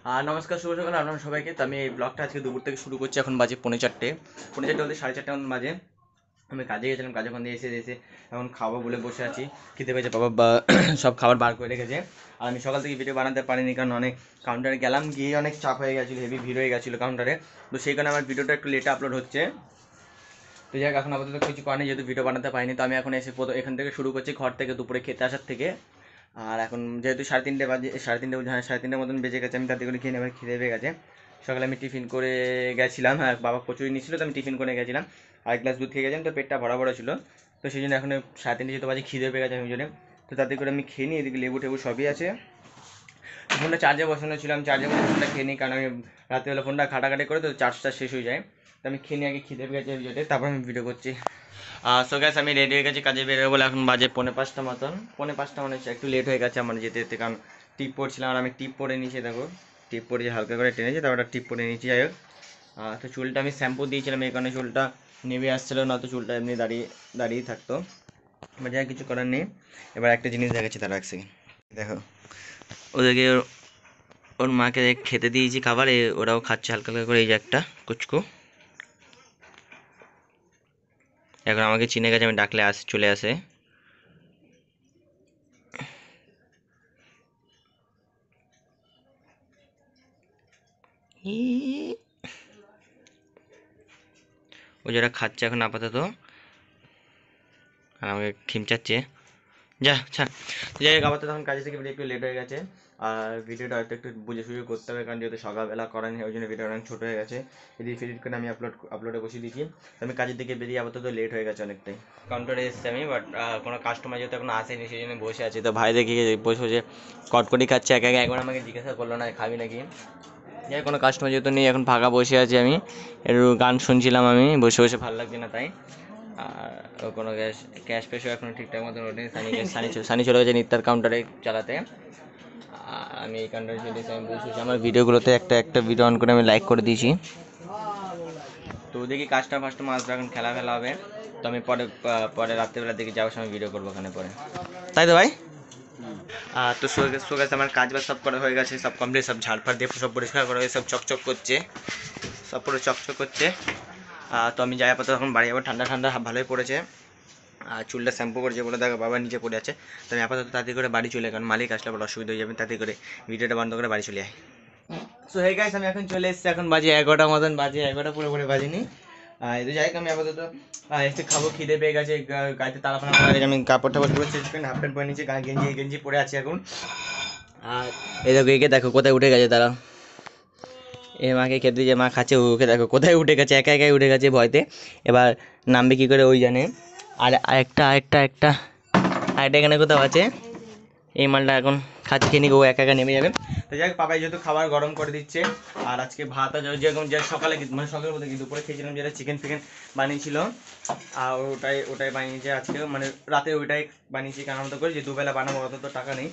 নমস্কার, শুভ সকাল আপনার সবাইকে। তো আমি এই ব্লগটা আজকে দুপুর থেকে শুরু করছি। এখন বাজে পৌনে 4টে, বলতে 4:30 মতন বাজে। আমি কাজে গেছিলাম, কাজে ওখান দিয়ে এসে এখন খাবো বলে বসে আছি। খেতে পেয়েছে বাবা সব খাবার বার করে রেখেছে। আর আমি সকাল থেকে ভিডিও বানাতে পারিনি, কারণ অনেক কাউন্টারে গেলাম, গিয়ে অনেক চাপ হয়ে গেছিলো, হেভি ভিড় হয়ে গেছিলো কাউন্টারে। তো সেই কারণে আমার ভিডিওটা একটু লেটে আপলোড হচ্ছে। তো যাই হোক, এখন আপাতত কিছু করেনি, যেহেতু ভিডিও বানাতে পারিনি। তো আমি এখন এসে এখান থেকে শুরু করছি, ঘর থেকে দুপুরে খেতে আসার থেকে। আর এখন যেহেতু 3:30 বাজে, 3:30 হ্যাঁ 3:30 মতন বেজে গেছে, আমি তাতে করে খেয়ে নেবার খিদে পেয়ে গেছে। সকালে আমি টিফিন করে গেছিলাম, হ্যাঁ বাবা কচুরি নিয়েছিল, তো আমি টিফিন করে গেছিলাম, আর এক গ্লাস দুধ খেয়ে গেছিলাম, তো পেটটা ভরা ভরা ছিল। তো সেই জন্য এখন 3:30 যেহেতু বাজে, খিদে পেয়ে গেছে আমি জন্য। তো তাতে করে আমি খেয়ে নিই, এদিকে লেবু টেবু সবই আছে। ফোনটা চার্জে বসানো ছিল, আমি চার্জে বসে ফোনটা খেয়ে নিই, কারণ আমি রাত্রিবেলা ফোনটা ঘাটাঘাটি করে তো চার্জটা শেষ হয়ে যায়। তো আমি খেয়ে নিয়ে আগে খিদে পেয়ে গেছে ভিডিওতে, তারপর আমি ভিডিও করছি। সো গ্যাস, আমি রেডি হয়ে গেছি কাজে বেরোবো বলে। এখন বাজে 4:45 মতন, 4:45 মানে একটু লেট হয়ে গেছে আমার যেতে যেতে, কারণ টিপ পড়ছিলাম। আর আমি টিপ পরে নিয়েছি, দেখো টিপ পরেছি, হালকা করে টেনেছি, তারপর টিপ পরে নিয়েছি। যাই হোক, তো চুলটা আমি শ্যাম্পু দিয়েছিলাম, এই কারণে চুলটা নেমে আসছিলো, না তো চুলটা এমনি দাঁড়িয়ে দাঁড়িয়ে থাকতো। এবার যাই কিছু করার নেই। এবার একটা জিনিস দেখাচ্ছি, তারা এক সেকেন্ড দেখো। ওদেরকে ওর মাকে খেতে দিয়েছি খাবার, ওরাও খাচ্ছে হালকা হালকা করে। এই যে একটা কুচকু, এখন আমাকে চিনে গেছে, আমি ডাকলে চলে আসে। ও যারা খাচ্ছে এখন আপাতত, আর আমাকে খিমচাচ্ছে। যা ছাড়। যাই হোক, আপাতত তখন কাজে থেকে একটু লেট হয়ে গেছে। আর ভিডিওটা হয়তো একটু বুঝে সুঝে করতে হবে, কারণ যেহেতু সকালবেলা করেনি, ওই জন্য ভিডিওটা অনেক ছোটো হয়ে গেছে। এডিট ফেডিট করে আমি আপলোডে বসিয়ে দিয়েছি। তো আমি কাজের দিকে বেরিয়ে আপাতত লেট হয়ে গেছে অনেকটাই। কাউন্টারে এসেছি আমি, বাট কোনো কাস্টমার যেহেতু এখন আসেনি, সেই জন্য বসে আছি। তো ভাই দেখি বসে বসে কটকটি খাচ্ছে একা একা, একবার আমাকে জিজ্ঞাসা করলো না খাবি নাকি। যাই কোনো কাস্টমার যেহেতু নেই, এখন ফাঁকা বসে আছি আমি, একটু গান শুনছিলাম আমি বসে বসে, ভালো লাগছে না তাই। আর কোনো ক্যাশ ফ্যাশও এখনও ঠিকঠাক মতন ওঠেনি। সানি চলে গেছে নিত্যার কাউন্টারে চালাতে। আমি এই কাউন্টারে চলে এসে আমি বসে আমার ভিডিওগুলোতে একটা একটা ভিডিও অন করে আমি লাইক করে দিয়েছি। তো দেখি কাজটা ফাস্টমার আসবে, এখন খেলা ফেলা হবে। তো আমি পরে পরে রাত্রেবেলা দেখি যাওয়ার সময় ভিডিও করবো ওখানে পরে, তাই তো ভাই। তো সো গেছে, আমার কাজ বাজ সব করা হয়ে গেছে, সব কমপ্লিট, সব ঝাড়ফাড় দিয়ে সব পরিষ্কার করা হয়ে সব চকচক করছে, সব পুরো চকচক করছে। তো আমি যাই আপাতত, এখন বাড়ি যাবো, ঠান্ডা ঠান্ডা ভালোই পড়েছে। আর চুলটা শ্যাম্পু করেছে বলে দেখো বাবা নিচে পড়ে আছে। তো আমি আপাতত তাড়াতাড়ি করে বাড়ি চলে, কারণ মালিক আসলে আবার অসুবিধা হয়ে যাবে, তাড়াতাড়ি করে ভিডিওটা বন্ধ করে বাড়ি চলে আয়। সো হে গাইস, আমি এখন চলে এসেছি, এখন বাজে 11টা মতন বাজে, 11টা পুরোপুরি বাজেনি। এই তো যাই হোক, আমি আপাতত এসে খাবো, খিদে পেয়ে গেছে, গাড়িতে তালাপানা পড়ে গেছে, আমি কাপড় টাপড় পুরো চেঞ্জ করে হাফ প্যান্ট পরে নিয়েছি, গেঞ্জি গেঞ্জি পরে আছি এখন। আর এই দেখো একে দেখো কোথায় উঠে গেছে তারা, এ মাকে খেতে দিয়ে মা খাচ্ছে, ওকে দেখো কোথায় উঠে গেছে, একা একাই উঠে গেছে ভয়তে। এবার নামবে কী করে ওই জানে। আর আরেকটা আরেকটা একটা আরেকটা এখানে কোথাও আছে, এই মালটা এখন খাচ্ছে, খেয়ে ও একা একা নেমে যাবে। তো যাই হোক, পাপাই যেহেতু খাবার গরম করে দিচ্ছে। আর আজকে ভাত আছে, যেরকম যে সকালে মানে সকালে বলতে কি দুপুরে খেয়েছিলাম, যেটা চিকেন ফিকেন বানিয়েছিল, আর ওটাই ওটাই বানিয়েছে আজকে, মানে রাতে ওইটাই বানিয়েছি, কারণ মতো করে যে দুবেলা বানাবো, অত তো টাকা নেই।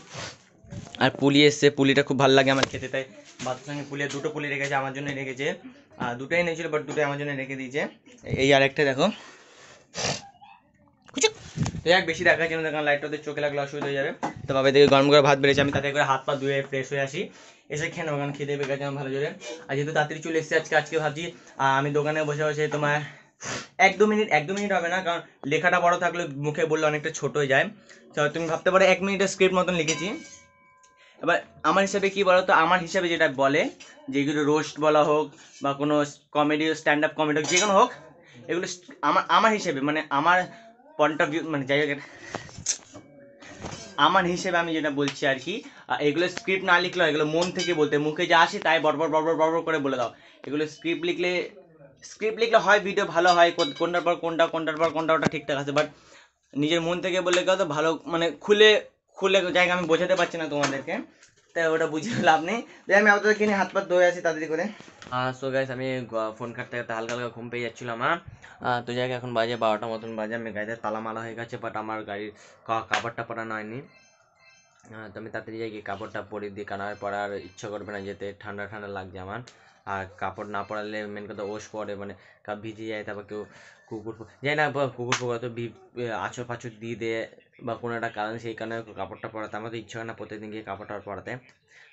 আর পুলি এসছে, পুলিটা খুব ভালো লাগে আমার খেতে, তাই ভাতের সঙ্গে দুটো পুলি রেখেছে, আমার জন্য রেখেছে। আর দুটোই নিয়েছিল, বাট দুটোই আমার জন্য রেখে দিয়েছে। এই আরেকটা দেখো, যাক বেশি দেখার জন্য দেখলাম, লাইটটা ওদের চোখে লাগলে অসুবিধা হয়ে যাবে। তো বাবা থেকে গরম করে ভাত বেড়েছে, আমি তাতে করে হাত পা ধুয়ে ফ্রেশ হয়ে আসি, এসে খেয়ে নেবো, কারণ খেতে পেয়ে গেছে আমার ভালো জোরে। আর যেহেতু তাড়াতাড়ি চলে এসেছি আজকে ভাবছি আমি দোকানে বসে বসে তোমার 1-2 মিনিট হবে না, কারণ লেখাটা বড় থাকলে মুখে বললে অনেকটা ছোট হয়ে যায়। তো তুমি ভাবতে পারো 1 মিনিটের স্ক্রিপ্ট মতন লিখেছি। এবার আমার হিসাবে কী বলো তো, আমার হিসাবে যেটা বলে, যেগুলো রোস্ট বলা হোক বা কোনো কমেডি স্ট্যান্ড আপ কমেডি হোক, যে কোনো হোক, এগুলো আমার আমার হিসেবে, মানে আমার পয়েন্ট অফ ভিউ, মানে যাই হোক, আমার হিসেবে আমি যেটা বলছি আর কি, এগুলো স্ক্রিপ্ট না লিখলে, এগুলো মন থেকে বলতে, মুখে যা আসে তাই বড়বড় বড়বড় বড়বড় করে বলে দাও। এগুলো স্ক্রিপ্ট লিখলে হয় ভিডিও ভালো হয়, কোনটার পর কোনটা কোনটার পর কোনটা, ওটা ঠিকঠাক আছে, বাট নিজের মন থেকে বললে কত ভালো, মানে খুলে খুলে জায়গা আমি বোঝাতে পারছি না তোমাদেরকে, তাই ওটা বুঝে লাভ নেই। তাই আমি আপনাদের কিনে হাত পা ধুয়ে আছি তাড়াতাড়ি করে। সো গাইস, আমি ফোন কাটতে কাটতে হালকা হালকা ঘুম পেয়ে যাচ্ছিল আমার। তো জায়গায় এখন বাজে 12টা মতন বাজে, আমি গাড়িতে তালা মারা হয়ে গেছে, বাট আমার গাড়ির কাভারটা পরানো হয়নি। তো আমি তাড়াতাড়ি যাই গিয়ে কাপড়টা পরে দিই, কারণ আর পরার ইচ্ছা করবে না, যেতে ঠান্ডা ঠান্ডা লাগছে আমার। আর কাপড় না পরালে মেন কথা ওশ পড়ে, মানে ভিজে যায়, তারপর কেউ কুকুর যাই না, কুকুর ফুকুর তো আঁচড় ফাঁচড় দিয়ে দেয়, বা কোনো একটা কারণ সেই কারণে কাপড়টা পরাতে আমার তো ইচ্ছা হয় না প্রত্যেকদিন গিয়ে কাপড়টা পরাতে।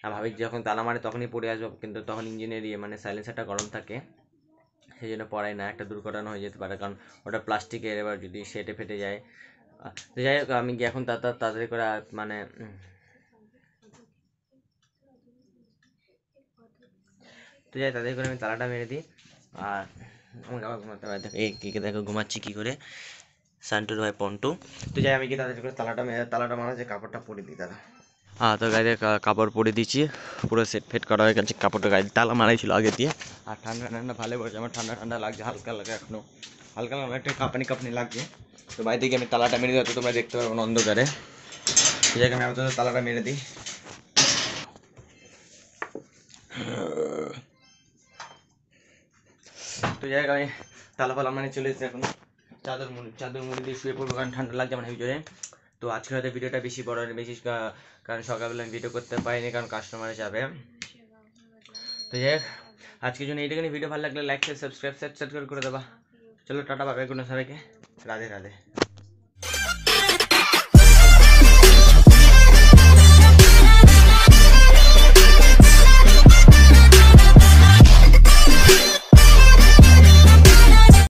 আর ভাবি যখন তালা মারে তখনই পরে আসবো, কিন্তু তখন ইঞ্জিনের মানে সাইলেন্সারটা গরম থাকে, সেই জন্য পরাই না, একটা দুর্ঘটনা হয়ে যেতে পারে, কারণ ওটা প্লাস্টিকের, এবার যদি সেটে ফেটে যায়। তো যাই হোক আমি কি এখন তাড়াতাড়ি করে মানে তো যাই তাড়াতাড়ি করে আমি তালাটা মেরে দিই। আর আমাকে আবার ঘুমাতে হবে, দেখো এই কে দেখো ঘুমাচ্ছি কী করে, সান্টুর ভাই পন্টু। তো যাই আমি কি তাড়াতাড়ি করে তালাটা মারা যে কাপড়টা পরে দিই তারা। হ্যাঁ, তো গাড়িতে কাপড় পরে দিচ্ছি, পুরো সেট ফেট করা হয়ে গেছে, কাপড়টা গাড়ি তালা মারাই ছিল আগে দিয়ে। আর ঠান্ডা ঠান্ডা ভালো পড়েছে, আমার ঠান্ডা ঠান্ডা লাগছে, হালকা হালকা এখনো হালকা হালকা একটা কাঁপানি কাঁপানি লাগছে। তো বাইরে থেকে আমি তালাটা মেরে দিই, তো তোমরা দেখতে পারবো না অন্ধকারে। ঠিক আছে, আমি আপাতত তালাটা মেরে দিই। তো যাই হোক আমি তালা ফালা মানে চলে এসেছি এখন, চাদর মুড়ি দিয়ে শুয়ে পড়বো, কারণ ঠান্ডা লাগছে আমার ভিতরে। তো আজকে হয়তো ভিডিওটা বেশি বড় বেশি, কারণ সকালবেলা আমি ভিডিও করতে পারিনি, কারণ কাস্টমারে যাবে। তো যাই হোক আজকের জন্য এইটুখানি, ভিডিও ভালো লাগলে লাইক শেয়ার সাবস্ক্রাইব করে দেবা। চলো টাটা, বাবাই, গুড নাইট সবাইকে, রাধে রাধে।